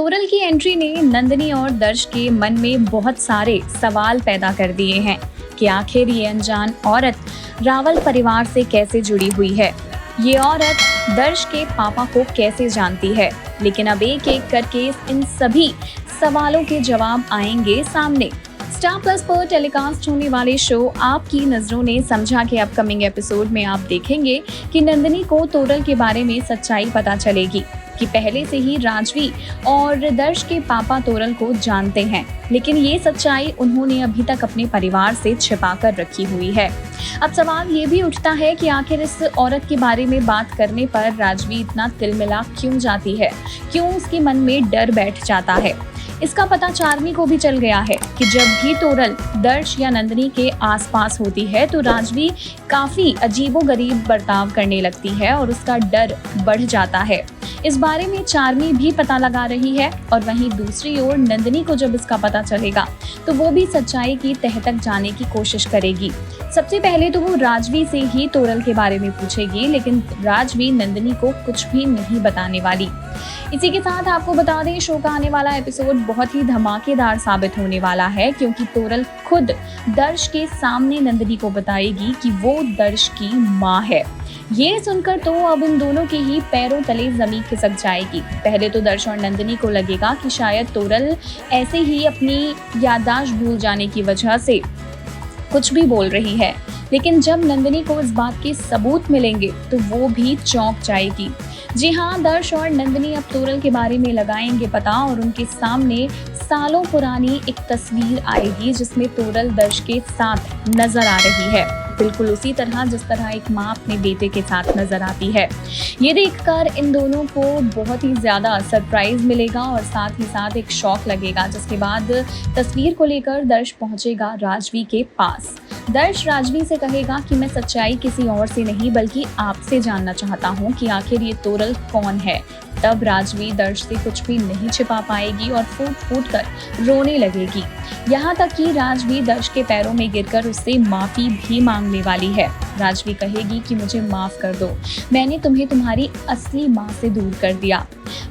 तोरल की एंट्री ने नंदिनी और दर्श के मन में बहुत सारे सवाल पैदा कर दिए हैं कि आखिर ये अनजान औरत रावल परिवार से कैसे जुड़ी हुई है। ये औरत दर्श के पापा को कैसे जानती है। लेकिन अब एक एक करके इन सभी सवालों के जवाब आएंगे सामने। स्टार प्लस पर टेलीकास्ट होने वाले शो आपकी नजरों ने समझा के अपकमिंग एपिसोड में आप देखेंगे कि नंदिनी को तोरल के बारे में सच्चाई पता चलेगी कि पहले से ही राजवी और दर्श के पापा तोरल को जानते हैं, लेकिन ये सच्चाई उन्होंने अभी तक अपने परिवार से छिपा कर रखी हुई है। अब सवाल ये भी उठता है कि आखिर इस औरत के बारे में बात करने पर राजवी इतना तिलमिला क्यों जाती है, क्यों उसके मन में डर बैठ जाता है। इसका पता चार्मी को भी चल गया है कि जब भी तोरल दर्श या नंदिनी के आसपास होती है तो राजवी काफी अजीबोगरीब बर्ताव करने लगती है और उसका डर बढ़ जाता है। इस बारे में चार्मी भी पता लगा रही है और वहीं दूसरी ओर नंदिनी को जब इसका पता चलेगा तो वो भी सच्चाई की तह तक जाने की कोशिश करेगी। सबसे पहले तो वो राजवी से ही तोरल के बारे में पूछेगी, लेकिन राजवी नंदिनी को कुछ भी नहीं बताने वाली। इसी के साथ आपको बता दें, शो का आने वाला एपिसोड बहुत ही धमाकेदार साबित होने वाला है, क्योंकि तोरल खुद दर्श के सामने नंदिनी को बताएगी कि वो दर्श की माँ है। ये सुनकर तो अब इन दोनों के ही पैरों तले जमीन खिसक जाएगी। पहले तो दर्श और नंदिनी को लगेगा कि शायद तोरल ऐसे ही अपनी याददाश्त भूल जाने की वजह से कुछ भी बोल रही है, लेकिन जब नंदिनी को इस बात के सबूत मिलेंगे तो वो भी चौंक जाएगी। जी हाँ, दर्श और नंदिनी अब तोरल के बारे में लगाएंगे पता और उनके सामने सालों पुरानी एक तस्वीर आएगी जिसमें तोरल दर्श के साथ नजर आ रही है, बिल्कुल उसी तरह जिस तरह एक माँ अपने बेटे के साथ नजर आती है। ये देखकर इन दोनों को बहुत ही ज्यादा सरप्राइज मिलेगा और साथ ही साथ एक शॉक लगेगा, जिसके बाद तस्वीर को लेकर दर्श पहुंचेगा राजवी के पास। दर्श राजवी से कहेगा कि मैं सच्चाई किसी और से नहीं बल्कि आपसे जानना चाहता हूँ कि आखिर ये तोरल कौन है। तब राजवी दर्श से कुछ भी नहीं छिपा पाएगी और फूट फूट कर रोने लगेगी। यहाँ तक कि राजवी दर्श के पैरों में गिरकर उससे माफी भी मांगने वाली है। राजवी कहेगी कि मुझे माफ कर दो, मैंने तुम्हें तुम्हारी असली माँ से दूर कर दिया।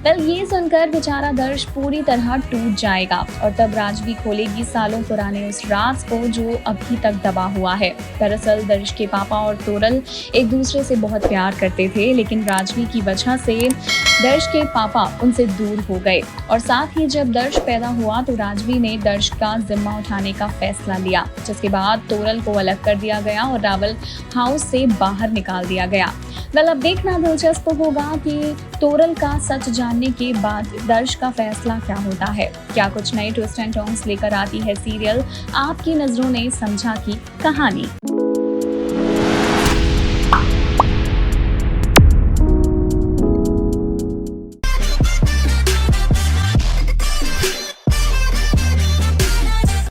ये सुनकर बेचारा दर्श पूरी तरह टूट जाएगा और तब राजवी खोलेगी सालों पुराने उस राज को जो अभी तक दबा हुआ है। दरअसल दर्श के पापा और तोरल एक दूसरे से बहुत प्यार करते थे, लेकिन राजवी की वजह से दर्श के पापा उनसे दूर हो गए और साथ ही जब दर्श पैदा हुआ तो राजवी ने दर्श का जिम्मा उठाने का फैसला लिया, जिसके बाद तोरल को अलग कर दिया गया और रावल हाउस से बाहर निकाल दिया गया। अब देखना दिलचस्प होगा कि तोरल का सच जानने के बाद दर्श का फैसला क्या होता है। क्या कुछ नए ट्विस्ट एंड टर्न्स लेकर आती है सीरियल आपकी नजरों ने समझा की कहानी।